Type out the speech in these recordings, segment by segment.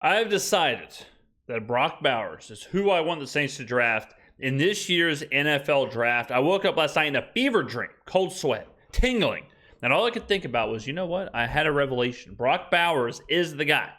I've decided that Brock Bowers is who I want the Saints to draft in this year's NFL draft. I woke up last night in a fever dream, cold sweat, tingling. And all I could think about was, you know what? I had a revelation. Brock Bowers is the guy.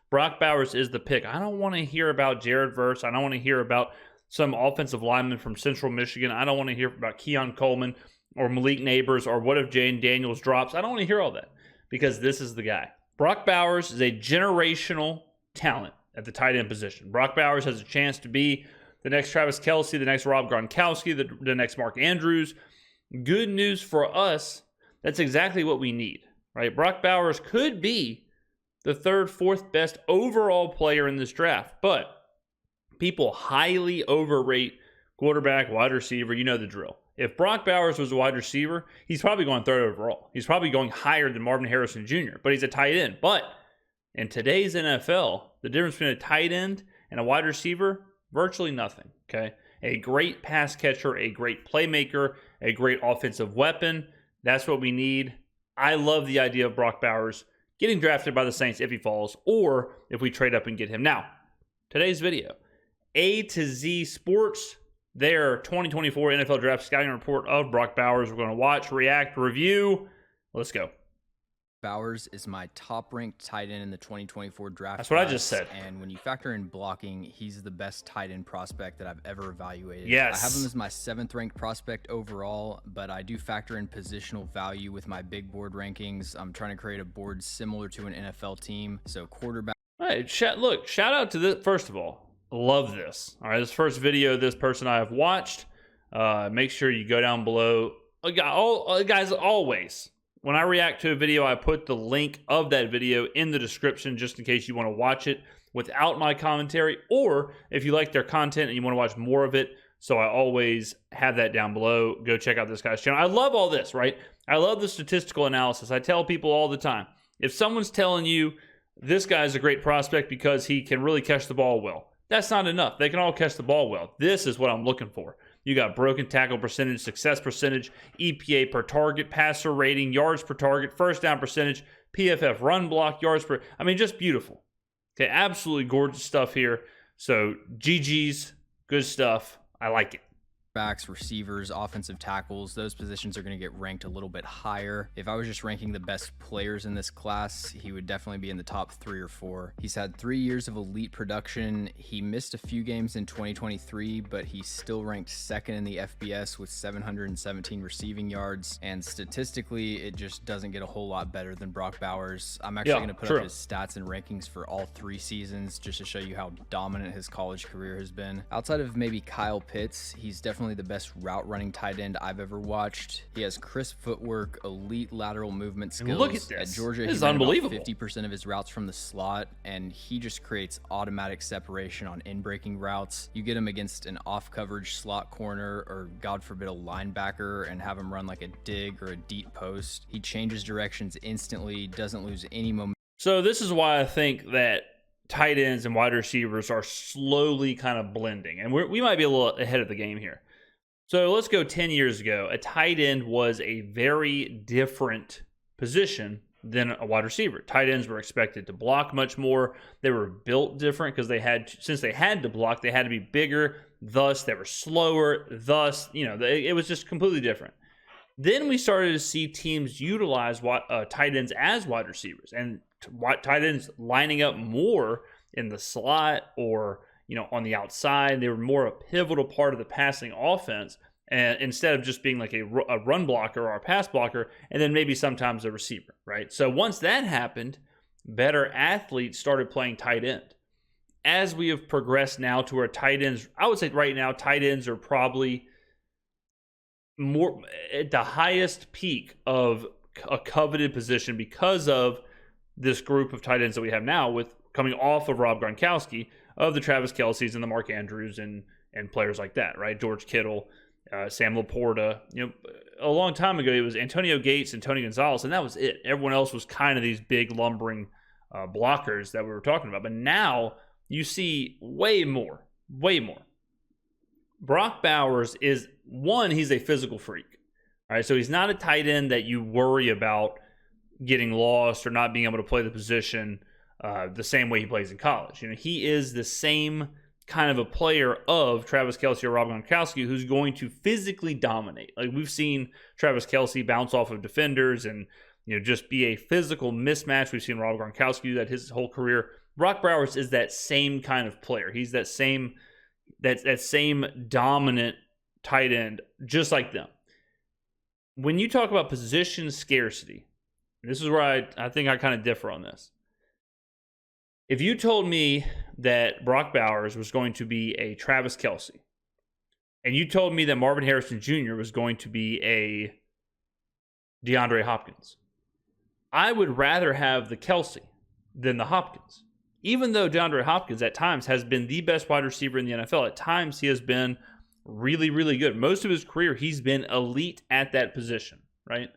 Brock Bowers is the pick. I don't want to hear about Jared Verse. I don't want to hear about some offensive lineman from Central Michigan. I don't want to hear about Keon Coleman or Malik Neighbors or what if Jane Daniels drops. I don't want to hear all that because this is the guy. Brock Bowers is a generational talent at the tight end position. Brock Bowers has a chance to be the next Travis Kelce, the next Rob Gronkowski, the next Mark Andrews. Good news for us. That's exactly what we need, right? Brock Bowers could be the third, fourth best overall player in this draft, but people highly overrate quarterback, wide receiver. You know the drill. If Brock Bowers was a wide receiver, he's probably going third overall. He's probably going higher than Marvin Harrison Jr., but he's a tight end. But in today's NFL, the difference between a tight end and a wide receiver, virtually nothing, okay? A great pass catcher, a great playmaker, a great offensive weapon. That's what we need. I love the idea of Brock Bowers getting drafted by the Saints if he falls, or if we trade up and get him. Now, today's video, A to Z Sports, their 2024 NFL Draft Scouting Report of Brock Bowers. We're going to watch, react, review. Let's go. Bowers is my top-ranked tight end in the 2024 draft. That's what I just said. And when you factor in blocking, he's the best tight end prospect that I've ever evaluated. Yes. I have him as my 7th-ranked prospect overall, but I do factor in positional value with my big board rankings. I'm trying to create a board similar to an NFL team. So quarterback. All right, look, shout out to this. First of all, love this. All right, this first video this person I have watched. Make sure you go down below. Guys, always. When I react to a video, I put the link of that video in the description just in case you want to watch it without my commentary, or if you like their content and you want to watch more of it. So I always have that down below. Go check out this guy's channel. I love all this, right? I love the statistical analysis. I tell people all the time, if someone's telling you this guy's a great prospect because he can really catch the ball well, that's not enough. They can all catch the ball well. This is what I'm looking for. You got broken tackle percentage, success percentage, EPA per target, passer rating, yards per target, first down percentage, PFF run block, yards per... I mean, just beautiful. Okay, absolutely gorgeous stuff here. So, GG's, good stuff. I like it. Backs, receivers, offensive tackles, those positions are going to get ranked a little bit higher. If I was just ranking the best players in this class, he would definitely be in the top 3 or 4. He's had 3 years of elite production. He missed a few games in 2023, but he's still ranked 2nd in the FBS with 717 receiving yards. And statistically, it just doesn't get a whole lot better than Brock Bowers. I'm actually going to put up his stats and rankings for all 3 seasons just to show you how dominant his college career has been. Outside of maybe Kyle Pitts, he's definitely the best route running tight end I've ever watched. He has crisp footwork, elite lateral movement skills. And look at this. At Georgia, this is ran unbelievable. 50% of his routes from the slot, and he just creates automatic separation on in-breaking routes. You get him against an off-coverage slot corner or, God forbid, a linebacker and have him run like a dig or a deep post. He changes directions instantly, doesn't lose any momentum. So this is why I think that tight ends and wide receivers are slowly kind of blending, and we might be a little ahead of the game here. So let's go 10 years ago. A tight end was a very different position than a wide receiver. Tight ends were expected to block much more. They were built different because since they had to block, they had to be bigger. Thus, they were slower. Thus, it was just completely different. Then we started to see teams utilize tight ends as wide receivers, and tight ends lining up more in the slot or on the outside. They were more a pivotal part of the passing offense, and instead of just being like a run blocker or a pass blocker, and then maybe sometimes a receiver, right? So once that happened, better athletes started playing tight end. As we have progressed now to where tight ends, I would say right now, tight ends are probably more at the highest peak of a coveted position because of this group of tight ends that we have now, with coming off of Rob Gronkowski, of the Travis Kelces and the Mark Andrews and players like that, right? George Kittle, Sam Laporta. A long time ago, it was Antonio Gates and Tony Gonzalez, and that was it. Everyone else was kind of these big lumbering blockers that we were talking about. But now you see way more. Brock Bowers is, one, he's a physical freak. All right, so he's not a tight end that you worry about getting lost or not being able to play the position. the same way he plays in college. He is the same kind of a player of Travis Kelce or Rob Gronkowski, who's going to physically dominate. Like, we've seen Travis Kelce bounce off of defenders and just be a physical mismatch. We've seen Rob Gronkowski do that his whole career. Brock Bowers is that same kind of player. He's that same dominant tight end, just like them. When you talk about position scarcity, this is where I think I kind of differ on this. If you told me that Brock Bowers was going to be a Travis Kelce, and you told me that Marvin Harrison Jr. was going to be a DeAndre Hopkins, I would rather have the Kelce than the Hopkins. Even though DeAndre Hopkins at times has been the best wide receiver in the NFL, at times he has been really, really good. Most of his career, he's been elite at that position, right?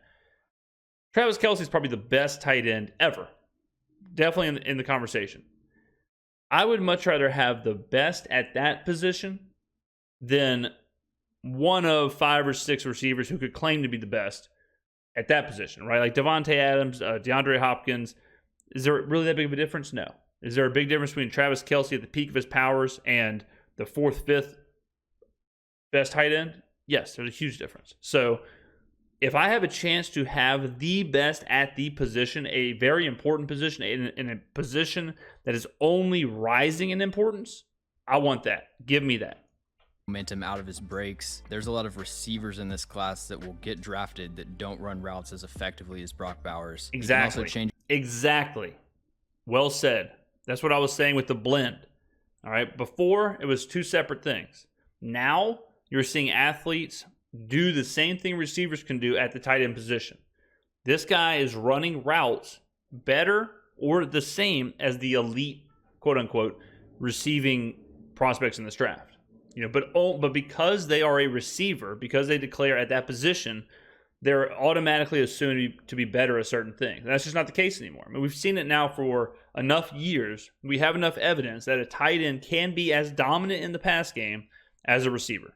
Travis Kelce is probably the best tight end ever. Definitely in the conversation. I would much rather have the best at that position than one of 5 or 6 receivers who could claim to be the best at that position, right? Like Devontae Adams, DeAndre Hopkins. Is there really that big of a difference? No. Is there a big difference between Travis Kelce at the peak of his powers and the 4th, 5th best tight end? Yes, there's a huge difference. So if I have a chance to have the best at the position, a very important position, in a position that is only rising in importance, I want that. Give me that. Momentum out of his breaks. There's a lot of receivers in this class that will get drafted that don't run routes as effectively as Brock Bowers. Exactly. Exactly. Well said. That's what I was saying with the blend. All right. Before, it was 2 separate things. Now you're seeing athletes do the same thing receivers can do at the tight end position. This guy is running routes better or the same as the elite, quote unquote, receiving prospects in this draft. But because they are a receiver, because they declare at that position, they're automatically assumed to be better at certain things. And that's just not the case anymore. I mean, we've seen it now for enough years. We have enough evidence that a tight end can be as dominant in the pass game as a receiver.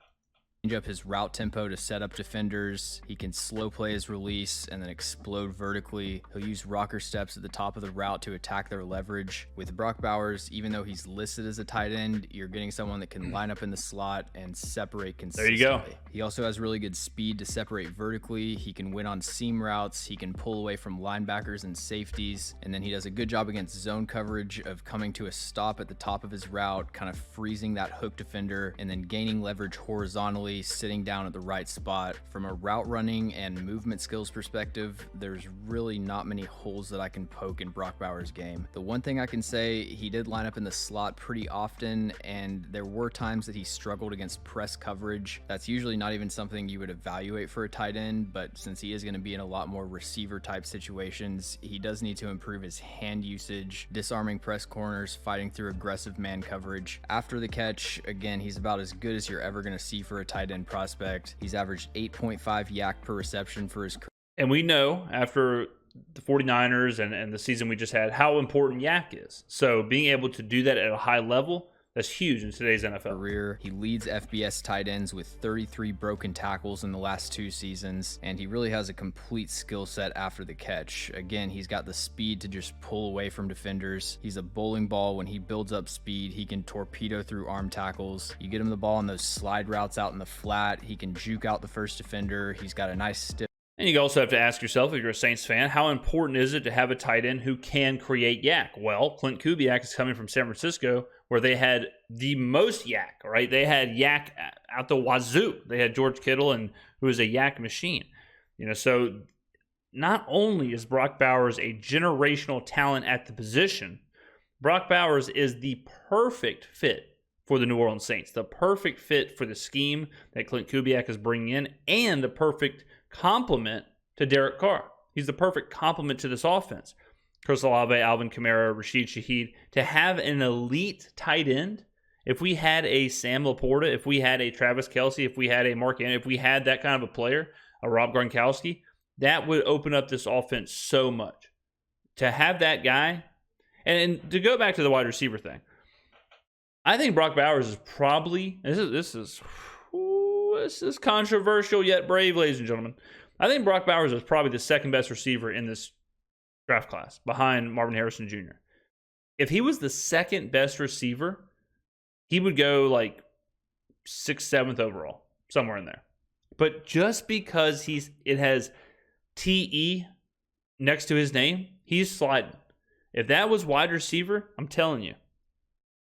Change up his route tempo to set up defenders. He can slow play his release and then explode vertically. He'll use rocker steps at the top of the route to attack their leverage. With Brock Bowers, even though he's listed as a tight end, you're getting someone that can line up in the slot and separate consistently. There you go. He also has really good speed to separate vertically. He can win on seam routes. He can pull away from linebackers and safeties. And then he does a good job against zone coverage of coming to a stop at the top of his route, kind of freezing that hook defender, and then gaining leverage horizontally, sitting down at the right spot. From a route running and movement skills perspective, there's really not many holes that I can poke in Brock Bowers' game. The one thing I can say, he did line up in the slot pretty often, and there were times that he struggled against press coverage. That's usually not even something you would evaluate for a tight end, but since he is going to be in a lot more receiver type situations, he does need to improve his hand usage, disarming press corners, fighting through aggressive man coverage. After the catch, again, he's about as good as you're ever going to see for a tight end prospect. He's averaged 8.5 yak per reception for his career. And we know after the 49ers and the season we just had how important yak is. So being able to do that at a high level, that's huge in today's NFL. He leads FBS tight ends with 33 broken tackles in the last 2 seasons, and he really has a complete skill set after the catch. Again, he's got the speed to just pull away from defenders. He's a bowling ball. When he builds up speed, he can torpedo through arm tackles. You get him the ball on those slide routes out in the flat, he can juke out the first defender. He's got a nice stiff. And you also have to ask yourself, if you're a Saints fan, how important is it to have a tight end who can create yak? Well, Clint Kubiak is coming from San Francisco, where they had the most yak, right? They had yak out the wazoo. They had George Kittle, and who is a yak machine. So not only is Brock Bowers a generational talent at the position, Brock Bowers is the perfect fit for the New Orleans Saints, the perfect fit for the scheme that Clint Kubiak is bringing in, and the perfect complement to Derek Carr. He's the perfect complement to this offense. Chris Olave, Alvin Kamara, Rashid Shaheed. To have an elite tight end, if we had a Sam Laporta, if we had a Travis Kelce, if we had a Mark Andrews, if we had that kind of a player, a Rob Gronkowski, that would open up this offense so much. To have that guy, and to go back to the wide receiver thing, I think Brock Bowers is probably, this is controversial yet brave, ladies and gentlemen. I think Brock Bowers is probably the second best receiver in this draft class, behind Marvin Harrison Jr. if he was the second best receiver, he would go like 6th, 7th overall, somewhere in there. But just because it has TE next to his name, he's sliding. If that was wide receiver, I'm telling you,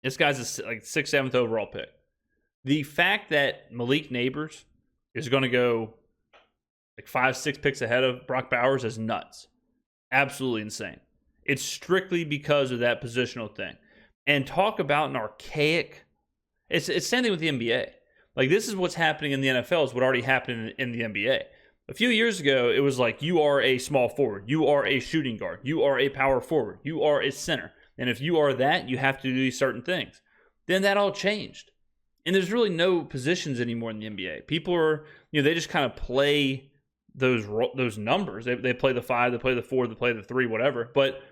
this guy's a 6th, 7th overall pick. The fact that Malik Neighbors is going to go like 5, 6 picks ahead of Brock Bowers is nuts. Absolutely insane. It's strictly because of that positional thing. And talk about an archaic. It's the same thing with the NBA. Like, this is what's happening in the NFL is what already happened in the NBA. A few years ago, it was like, you are a small forward. You are a shooting guard. You are a power forward. You are a center. And if you are that, you have to do these certain things. Then that all changed. And there's really no positions anymore in the NBA. People are, they just kind of play those numbers. They play the 5, they play the 4, they play the 3, whatever. But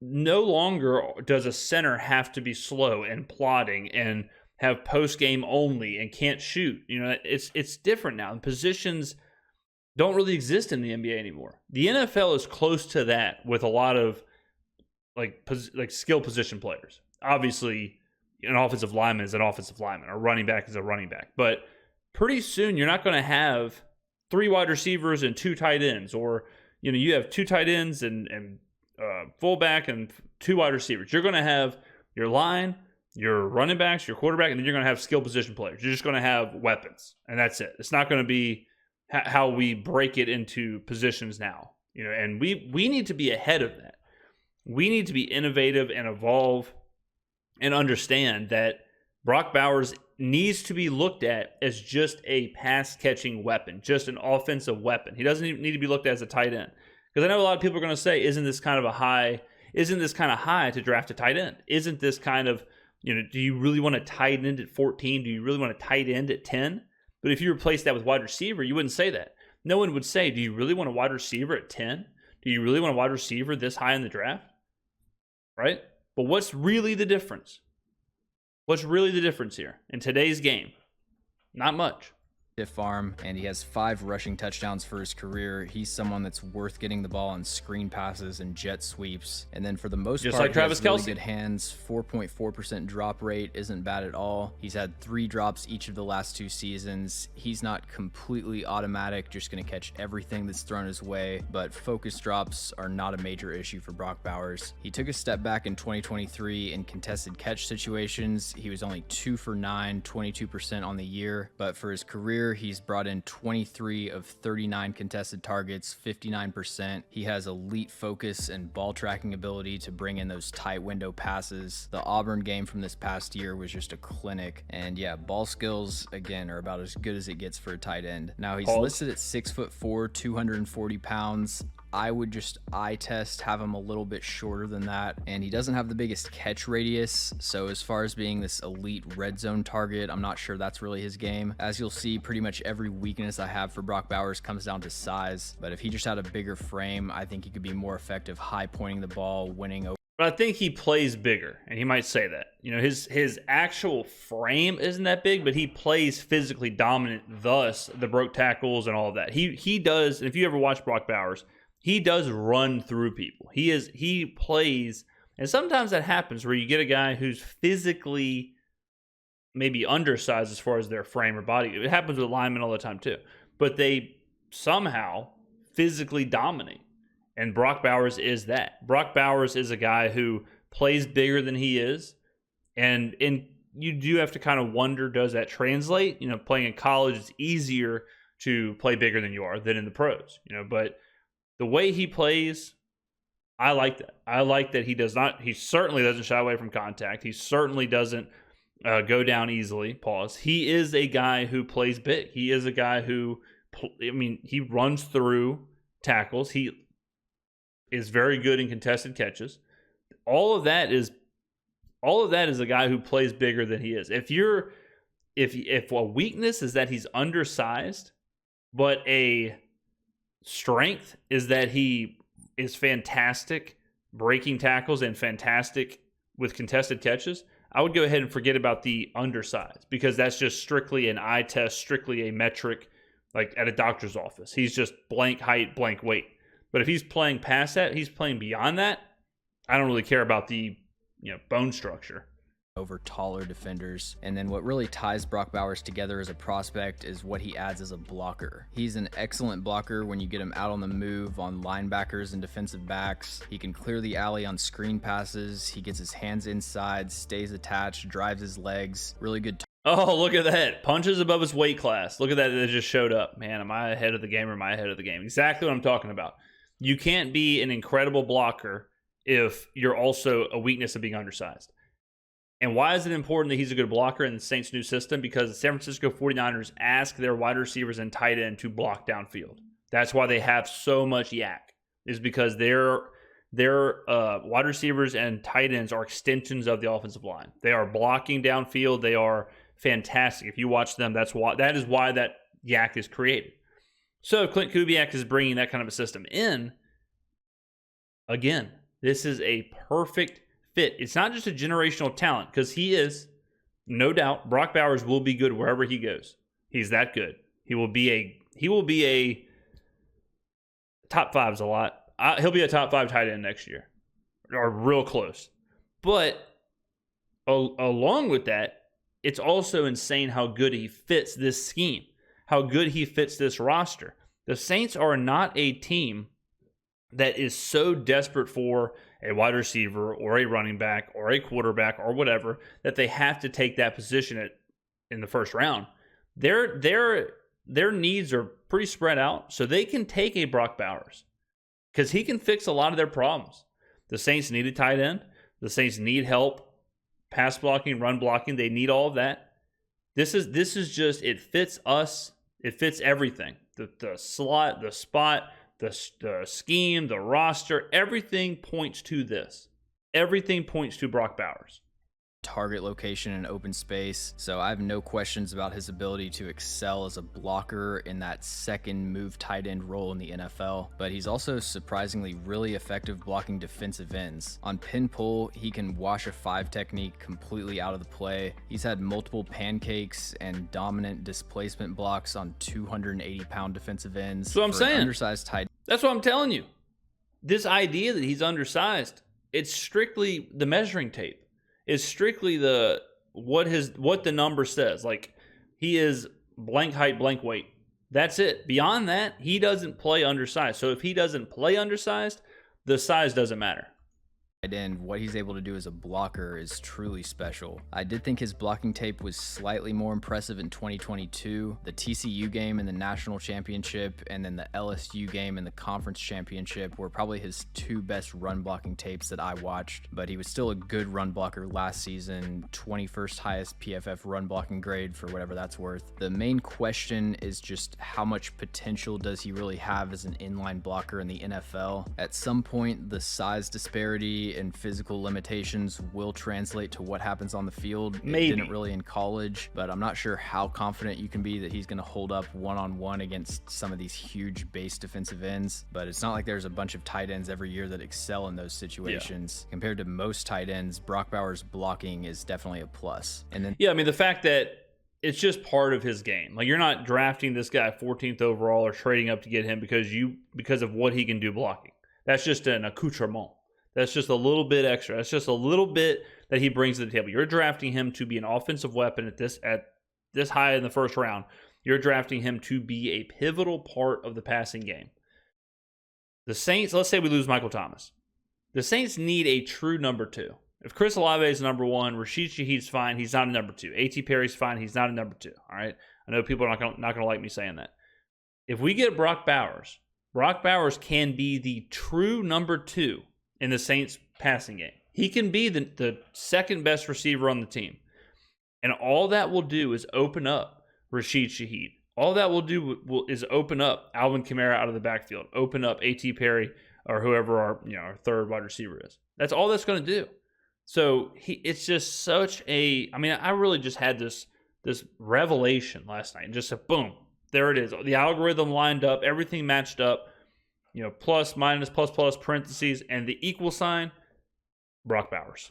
no longer does a center have to be slow and plodding and have post game only and can't shoot. It's different now. Positions don't really exist in the NBA anymore. The NFL is close to that with a lot of like skill position players. Obviously, an offensive lineman is an offensive lineman. A running back is a running back. But pretty soon, you're not going to have 3 wide receivers and 2 tight ends, or you have 2 tight ends and fullback and 2 wide receivers. You're going to have your line, your running backs, your quarterback, and then you're going to have skill position players. You're just going to have weapons, and that's it. It's not going to be how we break it into positions now. And we need to be ahead of that. We need to be innovative and evolve and understand that Brock Bowers needs to be looked at as just a pass-catching weapon, just an offensive weapon. He doesn't even need to be looked at as a tight end. Because I know a lot of people are going to say, isn't this kind of high to draft a tight end? Isn't this kind of, do you really want a tight end at 14? Do you really want a tight end at 10? But if you replace that with wide receiver, you wouldn't say that. No one would say, do you really want a wide receiver at 10? Do you really want a wide receiver this high in the draft? Right? But what's really the difference? What's really the difference here in today's game? Not much. Stiff arm, and he has 5 rushing touchdowns for his career. He's someone that's worth getting the ball on screen passes and jet sweeps. And then for the most just part, like Travis he has Kelce. Really good hands. 4.4% drop rate isn't bad at all. He's had 3 drops each of the last 2 seasons. He's not completely automatic, just going to catch everything that's thrown his way, but focus drops are not a major issue for Brock Bowers. He took a step back in 2023 in contested catch situations. He was only 2 for 9, 22% on the year, but for his career, he's brought in 23 of 39 contested targets, 59%. He has elite focus and ball tracking ability to bring in those tight window passes. The Auburn game from this past year was just a clinic. And yeah, ball skills, again, are about as good as it gets for a tight end. Now, he's listed at 6'4", 240 pounds. I would just eye test, have him a little bit shorter than that. And he doesn't have the biggest catch radius. So as far as being this elite red zone target, I'm not sure that's really his game. As you'll see, pretty much every weakness I have for Brock Bowers comes down to size. But if he just had a bigger frame, I think he could be more effective high pointing the ball, winning over. But I think he plays bigger, and he might say that. His actual frame isn't that big, but he plays physically dominant, thus the broke tackles and all of that. He does, and if you ever watch Brock Bowers, he does run through people. He plays, and sometimes that happens where you get a guy who's physically maybe undersized as far as their frame or body. It happens with linemen all the time too. But they somehow physically dominate. And Brock Bowers is that. Brock Bowers is a guy who plays bigger than he is. And you do have to kind of wonder, does that translate? Playing in college, it's easier to play bigger than you are than in the pros. But the way he plays, I like that. I like that he certainly doesn't shy away from contact. He certainly doesn't go down easily. Pause. He is a guy who plays big. He is a guy who, he runs through tackles. He is very good in contested catches. All of that is a guy who plays bigger than he is. If a weakness is that he's undersized, but a strength is that he is fantastic breaking tackles and fantastic with contested catches, I would go ahead and forget about the undersized, because that's just strictly an eye test, strictly a metric, like at a doctor's office. He's just blank height, blank weight. But if he's playing past that, he's playing beyond that, I don't really care about the bone structure. Over taller defenders. And then what really ties Brock Bowers together as a prospect is what he adds as a blocker. He's an excellent blocker when you get him out on the move on linebackers and defensive backs. He can clear the alley on screen passes. He gets his hands inside, stays attached, drives his legs. Really good. Oh, look at that. Punches above his weight class. Look at that. It just showed up. Man, am I ahead of the game or am I ahead of the game? Exactly what I'm talking about. You can't be an incredible blocker if you're also a weakness of being undersized. And why is it important that he's a good blocker in the Saints' new system? Because the San Francisco 49ers ask their wide receivers and tight end to block downfield. That's why they have so much yak, is because their wide receivers and tight ends are extensions of the offensive line. They are blocking downfield. They are fantastic. If you watch them, that is why that yak is created. So if Clint Kubiak is bringing that kind of a system in, again, this is a perfect fit. It's not just a generational talent, because he is, no doubt, Brock Bowers will be good wherever he goes. He's that good. He will be a top 5's a lot. He'll be a top 5 tight end next year, or real close. But along with that, it's also insane how good he fits this scheme, how good he fits this roster. The Saints are not a team that is so desperate for a wide receiver or a running back or a quarterback or whatever that they have to take that position in the first round. Their needs are pretty spread out, so they can take a Brock Bowers because he can fix a lot of their problems. The Saints need a tight end. The Saints need help pass blocking, run blocking. They need all of that. This is just, it fits us. It fits everything. The slot, the spot, the scheme, the roster, everything points to this. Everything points to Brock Bowers. Target location and open space. So I have no questions about his ability to excel as a blocker in that second move tight end role in the NFL, but he's also surprisingly really effective blocking defensive ends. On pin pull, he can wash a 5 technique completely out of the play. He's had multiple pancakes and dominant displacement blocks on 280-pound defensive ends. That's what I'm saying. Undersized tight. That's what I'm telling you. This idea that he's undersized, it's strictly the measuring tape. Is strictly what the number says. Like, he is blank height, blank weight. That's it. Beyond that, he doesn't play undersized. So if he doesn't play undersized, the size doesn't matter. And what he's able to do as a blocker is truly special. I did think his blocking tape was slightly more impressive in 2022. The TCU game in the national championship and then the LSU game in the conference championship were probably his 2 best run blocking tapes that I watched, but he was still a good run blocker last season, 21st highest PFF run blocking grade for whatever that's worth. The main question is just how much potential does he really have as an inline blocker in the NFL? At some point, the size disparity and physical limitations will translate to what happens on the field. Maybe. It didn't really in college, but I'm not sure how confident you can be that he's going to hold up one-on-one against some of these huge base defensive ends. But it's not like there's a bunch of tight ends every year that excel in those situations. Yeah. Compared to most tight ends, Brock Bowers' blocking is definitely a plus. And then, yeah, I mean, the fact that it's just part of his game. Like, you're not drafting this guy 14th overall or trading up to get him because of what he can do blocking. That's just an accoutrement. That's just a little bit extra. That's just a little bit that he brings to the table. You're drafting him to be an offensive weapon at this high in the first round. You're drafting him to be a pivotal part of the passing game. The Saints, let's say we lose Michael Thomas. The Saints need a true number 2. If Chris Olave is number 1, Rashid Shaheed's fine. He's not a number 2. A.T. Perry's fine. He's not a number 2. All right? I know people are not going to like me saying that. If we get Brock Bowers can be the true number 2 in the Saints passing game. He can be the second best receiver on the team. And all that will do is open up Rashid Shaheed. All that will do is open up Alvin Kamara out of the backfield, open up A.T. Perry or whoever our third wide receiver is. That's all that's going to do. So it's just such a, I mean, I really just had this revelation last night and just said, boom, there it is. The algorithm lined up, everything matched up. Plus, minus, plus, parentheses, and the equal sign, Brock Bowers.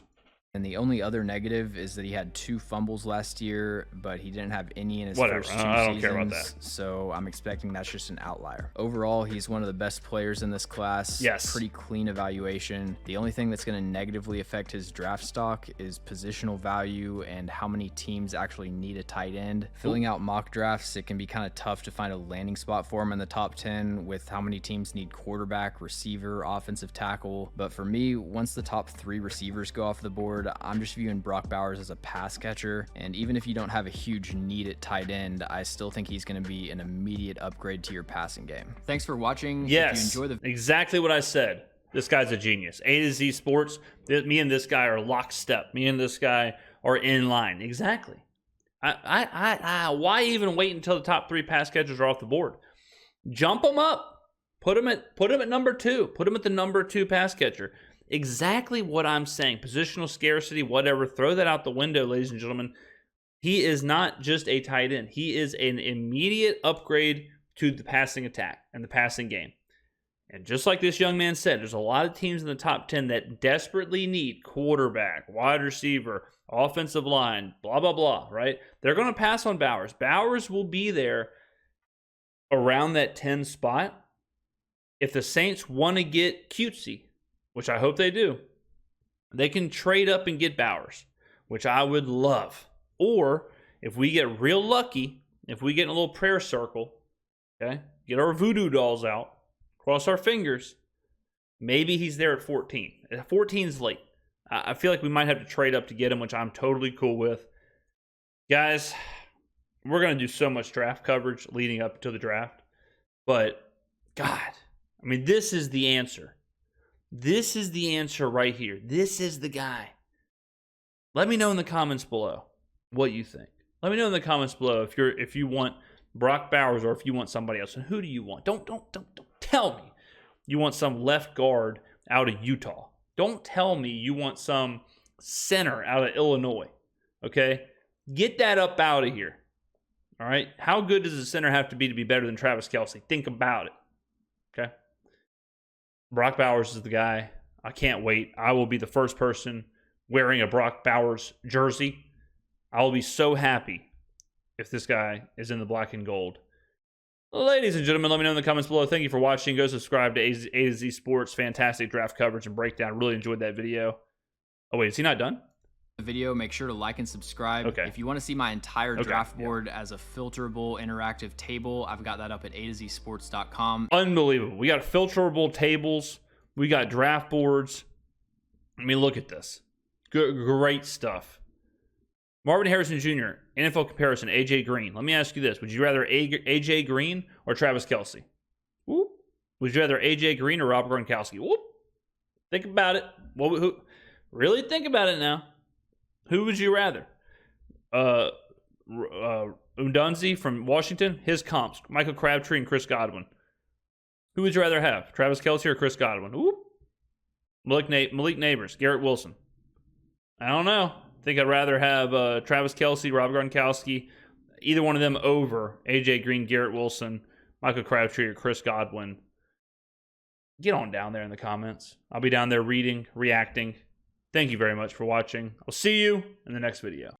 And the only other negative is that he had 2 fumbles last year, but he didn't have any in his Whatever. first 2 I don't seasons. care about that. So I'm expecting that's just an outlier. Overall, he's one of the best players in this class. Yes. Pretty clean evaluation. The only thing that's going to negatively affect his draft stock is positional value and how many teams actually need a tight end. Filling out mock drafts, it can be kind of tough to find a landing spot for him in the top 10 with how many teams need quarterback, receiver, offensive tackle. But for me, once the top 3 receivers go off the board, I'm just viewing Brock Bowers as a pass catcher. And even if you don't have a huge need at tight end, I still think he's going to be an immediate upgrade to your passing game. Thanks for watching. Yes, if you enjoy the exactly what I said. This guy's a genius. A to Z Sports. Me and this guy are lockstep. Me and this guy are in line. Exactly. Why even wait until the top 3 pass catchers are off the board? Jump them up. Put him at number 2. Put him at the number 2 pass catcher. Exactly what I'm saying. Positional scarcity, whatever. Throw that out the window, ladies and gentlemen. He is not just a tight end. He is an immediate upgrade to the passing attack and the passing game. And just like this young man said, there's a lot of teams in the top 10 that desperately need quarterback, wide receiver, offensive line, blah, blah, blah, right? They're going to pass on Bowers. Bowers will be there around that 10 spot. If the Saints want to get cutesy, which I hope they do, they can trade up and get Bowers, which I would love. Or if we get real lucky, if we get in a little prayer circle, okay, get our voodoo dolls out, cross our fingers, maybe he's there at 14. 14's late. I feel like we might have to trade up to get him, which I'm totally cool with. Guys, we're going to do so much draft coverage leading up to the draft. But, God, I mean, this is the answer. This is the answer right here. This is the guy. Let me know in the comments below what you think. Let me know in the comments below if you want Brock Bowers or if you want somebody else. And who do you want? Don't tell me you want some left guard out of Utah. Don't tell me you want some center out of Illinois. Okay? Get that up out of here. All right? How good does a center have to be better than Travis Kelce? Think about it. Okay? Brock Bowers is the guy. I can't wait. I will be the first person wearing a Brock Bowers jersey. I will be so happy if this guy is in the black and gold. Ladies and gentlemen, let me know in the comments below. Thank you for watching. Go subscribe to A to Z Sports. Fantastic draft coverage and breakdown. Really enjoyed that video. Oh, wait, is he not done? video, make sure to like and subscribe. Okay. If you want to see my entire draft board as a filterable interactive table, I've got that up at atozsports.com. Unbelievable. We got filterable tables. We got draft boards. I mean, look at this. Great stuff. Marvin Harrison Jr., NFL comparison, A.J. Green. Let me ask you this. Would you rather A.J. Green or Travis Kelce? Whoop. Would you rather A.J. Green or Rob Gronkowski? Whoop. Think about it. Really think about it now. Who would you rather? Undunzi from Washington, his comps, Michael Crabtree and Chris Godwin. Who would you rather have, Travis Kelce or Chris Godwin? Whoop. Malik Neighbors, Garrett Wilson. I don't know. I think I'd rather have Travis Kelce, Rob Gronkowski, either one of them over A.J. Green, Garrett Wilson, Michael Crabtree, or Chris Godwin. Get on down there in the comments. I'll be down there reading, reacting. Thank you very much for watching. I'll see you in the next video.